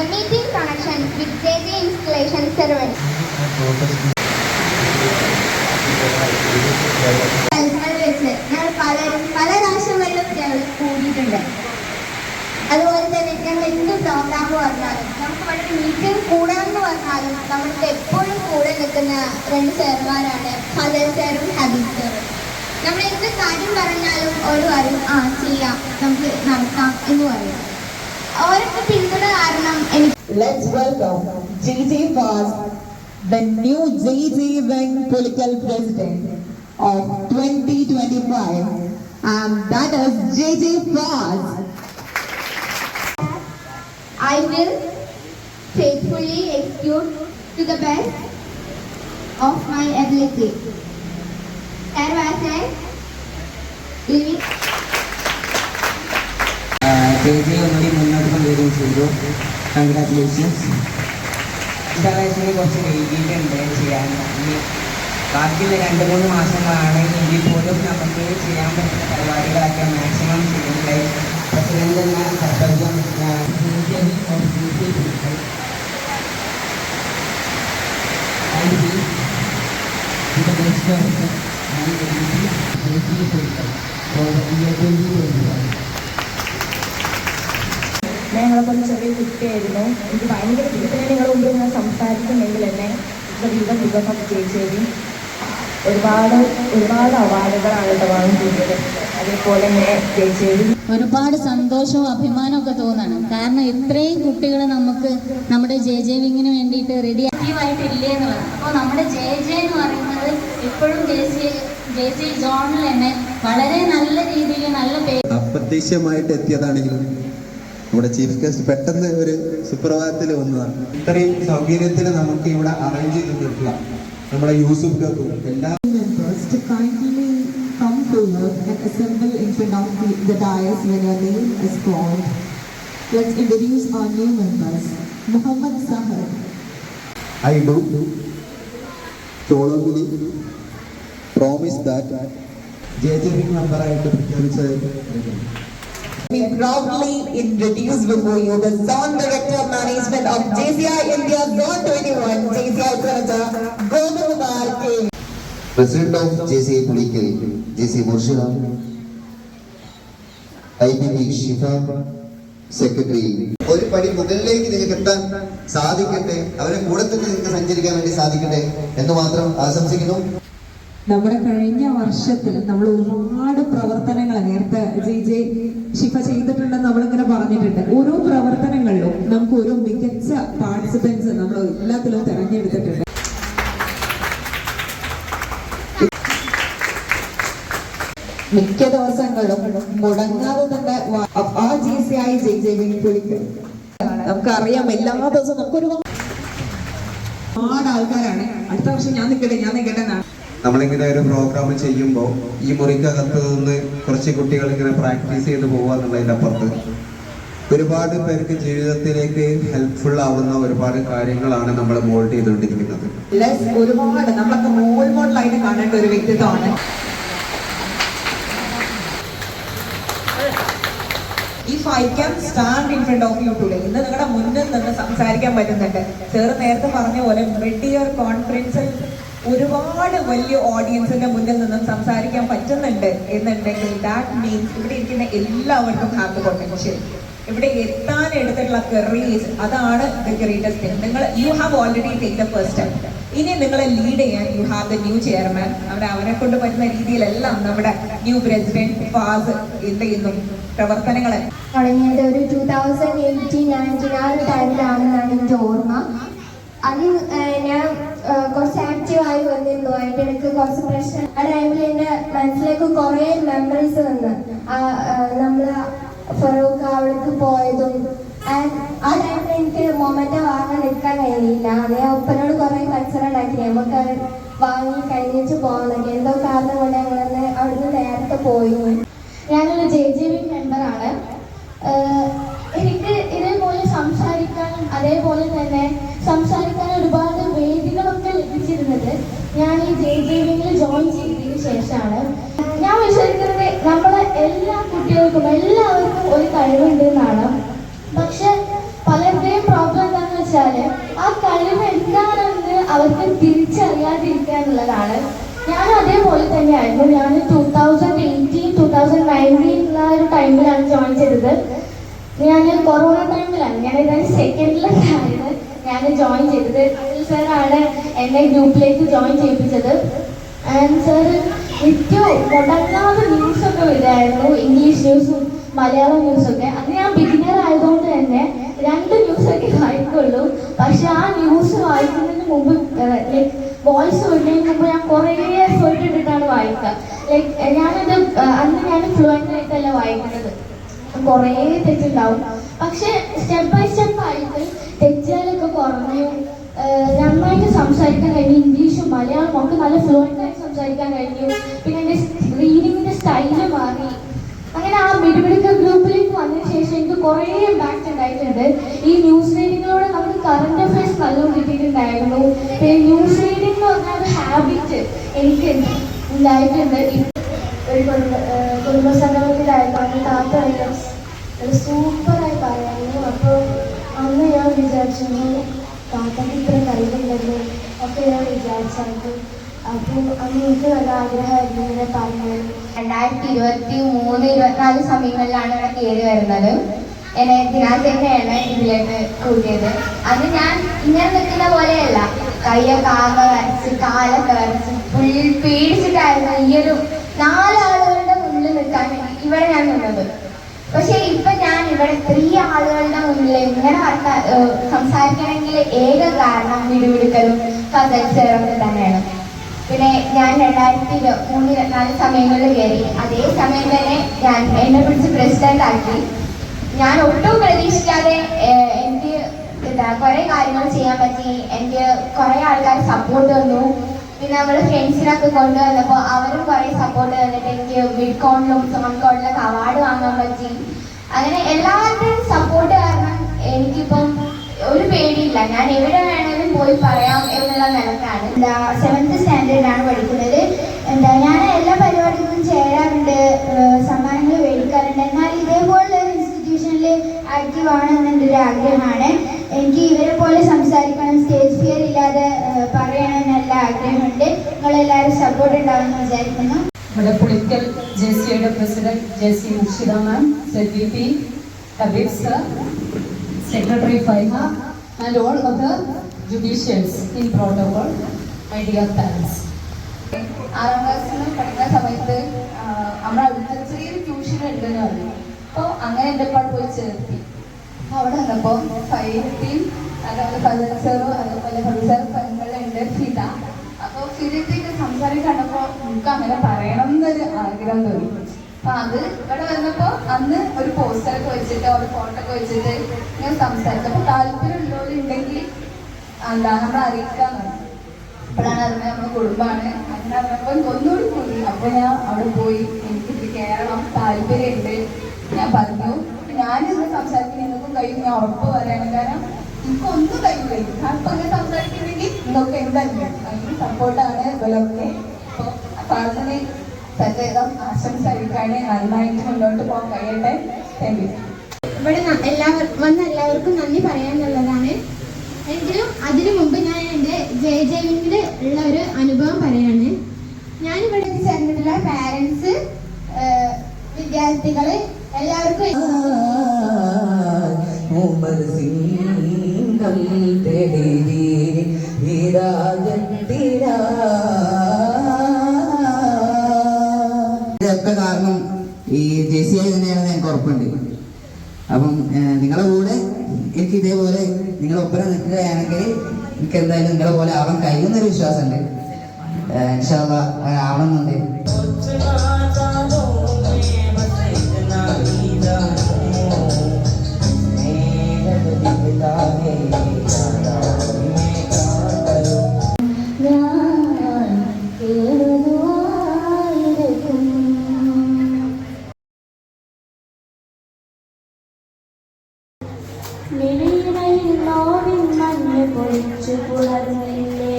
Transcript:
The meeting connections with JJ installation servers. ഞങ്ങൾ പല രാഷ്ട്രങ്ങളിലും കൂടിയിട്ടുണ്ട്. അതുപോലെ തന്നെ ഞങ്ങൾ എന്ത് പ്രോഗ്രാം പറഞ്ഞാലും നമുക്ക് വളരെ മീറ്റിംഗ് കൂടാമെന്ന് പറഞ്ഞാലും നമ്മൾക്ക് എപ്പോഴും കൂടെ നിൽക്കുന്ന രണ്ട് സാറുമാരാണ് ഫസൽ സാറും ഹബീബ് സാറും. നമ്മൾ എന്ത് കാര്യം പറഞ്ഞാലും ഒരു പറയും ചെയ്യാം, നമുക്ക് നടത്താം എന്ന് പറയും. അവരൊക്കെ പിന്തുണ കാരണം എനിക്ക്. Let's welcome JJ Faz, the new JJ Wing political president of 2025, and that is JJ Faz. I will faithfully execute to the best of my ability. There was a living. JJ ഒന്നുകൂടി മുന്നോട്ട് കൊണ്ടുവരികയും ചെയ്തു. Congratulations. ഇൻസ്റ്റാളേഷനിൽ കുറച്ച് വൈകിയിട്ടുണ്ട് ചെയ്യാൻ. ഇനി ബാക്കിയുള്ള 2-3 മാസങ്ങളാണ്. എങ്കിൽ പോലും നമുക്ക് ചെയ്യാൻ പറ്റുന്ന പരിപാടികളൊക്കെ മാക്സിമം ചെയ്യുന്നുണ്ടായി. പ്രസിഡന്റ് എന്ന കർത്തവ്യം ഞങ്ങളെപ്പോലെ ചെറിയ കുട്ടിയായിരുന്നു. എനിക്ക് ഭയങ്കര ബുദ്ധിമുട്ടാണ് നിങ്ങളുടെ മുമ്പിൽ ഞാൻ സംസാരിക്കുന്നെങ്കിൽ തന്നെ വിധം വിഭവം ജയിച്ചേരി ഒരുപാട് അവാർഡുകളാണ് വാങ്ങിക്കുന്നത്. അതേപോലെ തന്നെ ജയിച്ചേരി ഒരുപാട് സന്തോഷവും അഭിമാനവും ഒക്കെ തോന്നണം. കാരണം ഇത്രയും കുട്ടികൾ നമുക്ക് നമ്മുടെ JJ വിങ്ങിന് വേണ്ടിയിട്ട് റെഡി ആക്റ്റീവായിട്ടില്ലേ എന്നുള്ളത്. അപ്പോൾ നമ്മുടെ JJ എന്ന് പറയുന്നത് ഇപ്പോഴും JC സോണിൽ തന്നെ വളരെ നല്ല രീതിയിൽ നല്ല പേര് അപ്രതീക്ഷിതമായിട്ട് എത്തിയതാണെങ്കിലും നമ്മുടെ ചീഫ് ഗസ്റ്റ് പെട്ടെന്ന് ഒരു സുപ്രഭാതത്തിൽ വന്നതാണ്. ഇത്രയും സൗകര്യത്തിൽ നമുക്ക് ഇവിടെ അറേഞ്ച് ചെയ്തിട്ടുള്ള നമ്മുടെ യൂസുഫ് എല്ലാ come forward and assemble in front of the dais when your name is called. Let's introduce our new members. Muhammad Sahar. I do solemnly promise that JJ മെമ്പറായിട്ട് പ്രഖ്യാപിച്ചത്. We proudly introduce before you the Zone Director of Management of JCI India Zone 21, JCI Pranaja, Govindakumar K. President of JCI Pulikal, JCI Murshida, IPP Shifa, Secretary. ഒരു പടി മുകളിലേക്ക് നിങ്ങൾക്ക് എത്താൻ സാധിക്കട്ടെ, അവരെ കൂടെ തന്നെ നിങ്ങൾക്ക് സഞ്ചരിക്കാൻ വേണ്ടി സാധിക്കട്ടെ എന്ന് മാത്രം ആശംസിക്കുന്നു. നമ്മുടെ കഴിഞ്ഞ വർഷത്തിൽ നമ്മൾ ഒരുപാട് പ്രവർത്തനങ്ങൾ നേരത്തെ JJ ഷിഫ ചെയ്തിട്ടുണ്ടെന്ന് നമ്മളിങ്ങനെ പറഞ്ഞിട്ടുണ്ട്. ഓരോ പ്രവർത്തനങ്ങളിലും നമുക്ക് ഓരോ മികച്ച പാർട്ടിസിപ്പൻസ് നമ്മൾ എല്ലാത്തിലും തെരഞ്ഞെടുത്തിട്ടുണ്ട്. മിക്ക ദിവസങ്ങളും മുടങ്ങാതെ തന്നെ ആ JCI JJ പുലിക്കൽ നമുക്കറിയാം. എല്ലാ ദിവസവും നമുക്കൊരു ഒരുപാട് ആൾക്കാരാണ് അടുത്ത വർഷം ഞാൻ നിൽക്കട്ടെ എന്നാണ്. നമ്മളിങ്ങനെ ഒരു പ്രോഗ്രാം ചെയ്യുമ്പോൾ ഈ മുറിക്കകത്ത് നിന്ന് കുറച്ച് കുട്ടികൾ ഇങ്ങനെ പ്രാക്ടീസ് ചെയ്ത് പോകുക എന്നുള്ളതിൻ്റെ അപ്പുറത്ത് ഒരുപാട് പേർക്ക് ജീവിതത്തിലേക്ക് ഹെൽപ്ഫുൾ ആവുന്ന ഒരുപാട് കാര്യങ്ങളാണ് നമ്മൾ മോൾഡ് ചെയ്തുകൊണ്ടിരിക്കുന്നത്. ഒരുപാട് നമ്മളൊക്കെ മോഡലായിട്ട് കാണേണ്ട ഒരു വ്യക്തിത്വമാണ്. If I can stand in front of you today, ഇന്ന് നിങ്ങളുടെ മുന്നിൽ നിന്ന് സംസാരിക്കാൻ പറ്റുന്നുണ്ട്. സാർ നേരത്തെ പറഞ്ഞ പോലെ മിഡ്-ഇയർ കോൺഫറൻസിൽ ഒരുപാട് വലിയ ഓഡിയൻസിന്റെ മുന്നിൽ നിന്നും സംസാരിക്കാൻ പറ്റുന്നുണ്ട് എന്നുണ്ടെങ്കിൽ ദാറ്റ് മീൻസ് ഇവിടെ ഇരിക്കുന്ന എല്ലാവർക്കും ഹാവ് ദ പൊട്ടൻഷ്യൽ. ഇവിടെ എത്താൻ എടുത്തിട്ടുള്ള കറേജ്, അതാണ് ദ ഗ്രേറ്റസ്റ്റ് തിങ്. നിങ്ങൾ you have already take the first step. ഇനി നിങ്ങളെ ലീഡ് ചെയ്യാൻ you have the new chairman. അവരെ കൊണ്ട് പറ്റുന്ന രീതിയിലെല്ലാം നമ്മുടെ ന്യൂ പ്രസിഡന്റ് ഫാസ് എന്ത് ചെയ്യുന്നു പ്രവർത്തനങ്ങൾ തുടങ്ങിയത് ഒരു 2018-19 ആ ഒരു ടൈമിലാണെന്നാണ് എൻ്റെ ഓർമ്മ. അത് ഞാൻ കുറച്ച് ആക്റ്റീവായി വന്നിരുന്നു. അതിൻ്റെ ഇടയ്ക്ക് കുറച്ച് പ്രശ്നം. ആ ടൈമിൽ എൻ്റെ മനസ്സിലേക്ക് കുറേ മെമ്മറീസ് വന്ന് നമ്മൾ ഫറൂഖ് അവിടേക്ക് പോയതും ആ ടൈമിൽ എനിക്ക് മൊമെൻ്റ് വാങ്ങാൻ നിൽക്കാൻ കഴിയില്ല. അതേ ഒപ്പനോട് കുറേ കൾച്ചർ ഉണ്ടാക്കി നമുക്ക് വാങ്ങി കഴിഞ്ഞിട്ട് പോകുന്നൊക്കെ എന്തോ കാരണം കൊണ്ട് ഞങ്ങളന്ന് അവിടുന്ന് നേരത്തെ പോയി. ഞാനൊരു JJ മെമ്പറാണ്. എനിക്ക് ഇതേപോലെ സംസാരിക്കാനും അതേപോലെ തന്നെ സംസാരിക്കാൻ ഒരുപാട് വേദികളൊക്കെ ലഭിച്ചിരുന്നത് ഞാൻ ഈ JJ ജോയിൻ ചെയ്തതിന് ശേഷമാണ്. ഞാൻ വിശ്വസിക്കുന്നത് നമ്മളെ എല്ലാ കുട്ടികൾക്കും എല്ലാവർക്കും ഒരു കഴിവുണ്ട് എന്നാണ്. പക്ഷെ പലരുടെയും പ്രോബ്ലം വെച്ചാൽ ആ കഴിവ് എന്താണെന്ന് അവർക്ക് തിരിച്ചറിയാതിരിക്കുക എന്നുള്ളതാണ്. ഞാൻ അതേപോലെ തന്നെയായിരുന്നു. ഞാൻ 2019 ഒരു ടൈമിലാണ് ജോയിൻ ചെയ്തത്. ഞാൻ കൊറോണ ടൈമിലാണ്, ഞാൻ ഏതായാലും സെക്കൻഡിലൊക്കെയാണ് ഞാൻ ജോയിൻ ചെയ്തത്. അനിൽ സാറാണ് എന്നെ ഗ്രൂപ്പിലേക്ക് ജോയിൻ ചെയ്യിപ്പിച്ചത്. ആൻഡ് സാർ ഏറ്റവും മുടങ്ങാതെ ന്യൂസൊക്കെ വിടായിരുന്നു, ഇംഗ്ലീഷ് ന്യൂസും മലയാളം ന്യൂസൊക്കെ. അന്ന് ഞാൻ ബിഗിനർ ആയതുകൊണ്ട് തന്നെ 2 ന്യൂസൊക്കെ വായിക്കുള്ളൂ. പക്ഷെ ആ ന്യൂസ് വായിക്കുന്നതിന് മുമ്പ് ലൈക്ക് വോയിസ് വിടുന്നതിന് മുമ്പ് ഞാൻ കുറേ എഫേർട്ട് ഇട്ടിട്ടാണ് വായിക്കുക. ലൈക്ക് ഞാനത് അന്ന് ഞാൻ ഫ്ലുവൻ്റ് ആയിട്ടല്ല വായിക്കുന്നത്, കുറേ തെറ്റുണ്ടാവും. പക്ഷെ സ്റ്റെപ്പ് ബൈ സ്റ്റെപ്പ് ആയിട്ട് തെറ്റുകളൊക്കെ കുറഞ്ഞു. നന്നായിട്ട് സംസാരിക്കാൻ കഴിഞ്ഞു. ഇംഗ്ലീഷും മലയാളവും ഒക്കെ നല്ല ഫ്ലുവൻ്റ് ആയിട്ട് സംസാരിക്കാൻ കഴിഞ്ഞു. പിന്നെ എൻ്റെ റീഡിങ്ങിൻ്റെ സ്റ്റൈല് മാറി. അങ്ങനെ ആ മിടുമിടുക്ക ഗ്രൂപ്പിലേക്ക് വന്നതിന് ശേഷം എനിക്ക് കുറേ ഇമ്പാക്റ്റ് ഉണ്ടായിട്ടുണ്ട്. ഈ ന്യൂസ് റീഡിങ്ങിലൂടെ നമുക്ക് കറണ്ട് അഫയേഴ്സ് നല്ലോണം കിട്ടിയിട്ടുണ്ടായിരുന്നു. പിന്നെ ന്യൂസ് റീഡിംഗ് എന്ന് പറഞ്ഞ ഒരു ഹാബിറ്റ് എനിക്ക് ഉണ്ടായിട്ടുണ്ട്. ഒരു കുടുംബസംഗമത്തിലായിരുന്നു താത്ത ഐറ്റംസ് ഒരു സൂപ്പറായി പറയായിരുന്നു. അപ്പോൾ അന്ന് ഞാൻ വിചാരിച്ചിരുന്നു താത്തക്ക് ഇത്ര കഴിവുണ്ടെന്ന് ഒക്കെ ഞാൻ വിചാരിച്ചായിരുന്നു. അപ്പോൾ അന്ന് എനിക്ക് നല്ല ആഗ്രഹമായിരുന്നു ഇങ്ങനെ പറഞ്ഞത്. 2023-24 സമയങ്ങളിലാണ് ഇവിടെ കയറി വരുന്നത്. എന്നെ ഇതിനകത്ത് തന്നെയാണ് ഇതിലേക്ക് കൂട്ടിയത്. അത് ഞാൻ ഇങ്ങനെ നിൽക്കുന്ന പോലെയല്ല, കൈയൊക്കെ ആകെ വരച്ച് കാലൊക്കെ വരച്ച് ഫുൾ പേടിച്ചിട്ടായിരുന്നു ഈ ഒരു 4 ആളുകളുടെ മുന്നിൽ നിൽക്കാൻ വേണ്ടി ഇവിടെ ഞാൻ നിന്നത്. പക്ഷെ ഇപ്പൊ ഞാൻ ഇവിടെ 3 ആളുകളുടെ മുന്നിൽ ഇങ്ങനെ സംസാരിക്കണമെങ്കിൽ ഏക കാരണം വിടുവിടുക്കലും കഥകളൊക്കെ തന്നെയാണ്. പിന്നെ ഞാൻ 2023-24 സമയങ്ങളിൽ കയറി. അതേ സമയം തന്നെ ഞാൻ എന്നെ പിടിച്ച് പ്രസിഡന്റ് ആക്കി. ഞാൻ ഒട്ടും പ്രതീക്ഷിക്കാതെ എനിക്ക് കുറേ കാര്യങ്ങൾ ചെയ്യാൻ പറ്റി. എനിക്ക് കുറേ ആൾക്കാർ സപ്പോർട്ട് തന്നു. പിന്നെ നമ്മൾ ഫ്രണ്ട്സിനൊക്കെ കൊണ്ടുവന്നപ്പോൾ അവരും കുറേ സപ്പോർട്ട് തന്നിട്ട് എനിക്ക് മിഡ്കോണിലും സോൺകോണിലൊക്കെ അവാർഡ് വാങ്ങാൻ പറ്റി. അങ്ങനെ എല്ലാവരുടെയും സപ്പോർട്ട് കാരണം എനിക്കിപ്പം ഒരു പേടിയില്ല, ഞാൻ എവിടെ വേണമെങ്കിലും പോയി പറയാം എന്നുള്ള നിലക്കാണ്. 7th സ്റ്റാൻഡേർഡിലാണ് പഠിക്കുന്നത്. ഞാൻ എല്ലാ പരിപാടികളും ചേരാറുണ്ട്, സമ്മാനങ്ങൾ മേടിക്കാറുണ്ട്. എന്നാൽ ഇതേപോലുള്ള ഒരു ഇൻസ്റ്റിറ്റ്യൂഷനിൽ ആക്റ്റീവ് ആണെന്നെൻ്റെ ഒരു ആഗ്രഹമാണ്. എനിക്ക് ഇവരെ പോലെ സംസാരിക്കണം, സ്റ്റേജ് ഫിയർ ഇല്ലാതെ പറയണമെന്നുള്ള ആഗ്രഹമുണ്ട്. നിങ്ങളെല്ലാവരും സപ്പോർട്ട് ഉണ്ടാവുമെന്ന് വിചാരിക്കുന്നു. നമ്മുടെ പുളിക്കൽ JCയുടെ president JC Murshida ma'am, ZVP Habeeb sir, secretary Faiha and all other judicials in protocol, my dear parents. 6ാം ക്ലാസ്സിൽ പഠിക്കുന്ന സമയത്ത് നമ്മുടെ അടുത്ത് ചെറിയൊരു ട്യൂഷൻ ഉണ്ടെന്ന് പറഞ്ഞു. അപ്പോൾ അങ്ങനെ എൻ്റെ പാട് പോയി ചേർത്തി. അപ്പോൾ അവിടെ വന്നപ്പോൾ ഫൈനത്തെയും അതേപോലെ ഫസൽ സാറും അതേപോലെ ഫസൽ പെങ്ങളുണ്ട് ഫിദ. അപ്പോൾ ഫിദത്തേക്ക് സംസാരം കണ്ടപ്പോൾ നമുക്ക് അങ്ങനെ പറയണം എന്നൊരു ആഗ്രഹം തോന്നി. അപ്പോൾ അത് ഇവിടെ വന്നപ്പോൾ അന്ന് ഒരു പോസ്റ്ററൊക്കെ വെച്ചിട്ട് ഒരു ഫോട്ടോ ഒക്കെ വെച്ചിട്ട് ഇങ്ങനെ സംസാരിച്ചു. അപ്പോൾ താല്പര്യമുള്ളവരുണ്ടെങ്കിൽ നമ്മൾ അറിയിക്കാന്ന്. അപ്പോഴാണ് അറിഞ്ഞത് നമ്മുടെ കുടുംബമാണ്. അങ്ങനെ അറിഞ്ഞപ്പോൾ എനിക്ക് ഒന്നുകൂടി കൂടി. അപ്പോൾ ഞാൻ അവിടെ പോയി, എനിക്ക് കയറണം താല്പര്യമുണ്ട് ഞാൻ പറഞ്ഞു. ഞാനിന്ന് സംസാരിക്കുന്ന നിങ്ങൾക്കും കഴിയും, ഞാൻ ഉറപ്പ് പറയണം. കാരണം എനിക്കൊന്നും കഴിയില്ല. ഞാൻ ഇപ്പം ഇങ്ങനെ സംസാരിക്കുന്നെങ്കിൽ നിങ്ങൾക്ക് എന്തായാലും അതിന് സപ്പോർട്ടാണ് ഇവരൊക്കെ. അപ്പോൾ പ്രാർത്ഥന സജീവം ആശംസ അറിയിക്കാണ്. നന്നായിട്ട് മുന്നോട്ട് പോകാൻ കഴിയട്ടെ. Thank you. ഇവിടെ എല്ലാവർക്കും നന്ദി പറയാനുള്ളതാണ്. എങ്കിലും അതിനു മുമ്പ് ഞാൻ എൻ്റെ JJ-വിങ്ങിൽ ഉള്ള ഒരു അനുഭവം പറയാണ്. ഞാനിവിടെ ചേർന്നിട്ടുള്ള പാരൻസ്, വിദ്യാർത്ഥികള് എല്ലാവർക്കും ഇതൊക്കെ കാരണം ഈ JCI തന്നെയാണെന്ന് എനിക്ക് ഉറപ്പുണ്ട്. അപ്പം നിങ്ങളുടെ കൂടെ എനിക്ക് ഇതേപോലെ നിങ്ങളൊപ്പരം നിൽക്കുകയാണെങ്കിൽ എനിക്ക് എന്തായാലും നിങ്ങളെ പോലെ ആവാൻ കഴിയുന്നൊരു വിശ്വാസമുണ്ട്. ഇൻഷാ അല്ലാഹ് ആവണമെന്നുണ്ട്. മിഴിയിൽ നോവിൻ മഞ്ഞ് പൊഴിച്ചു പുലർന്നില്ലേ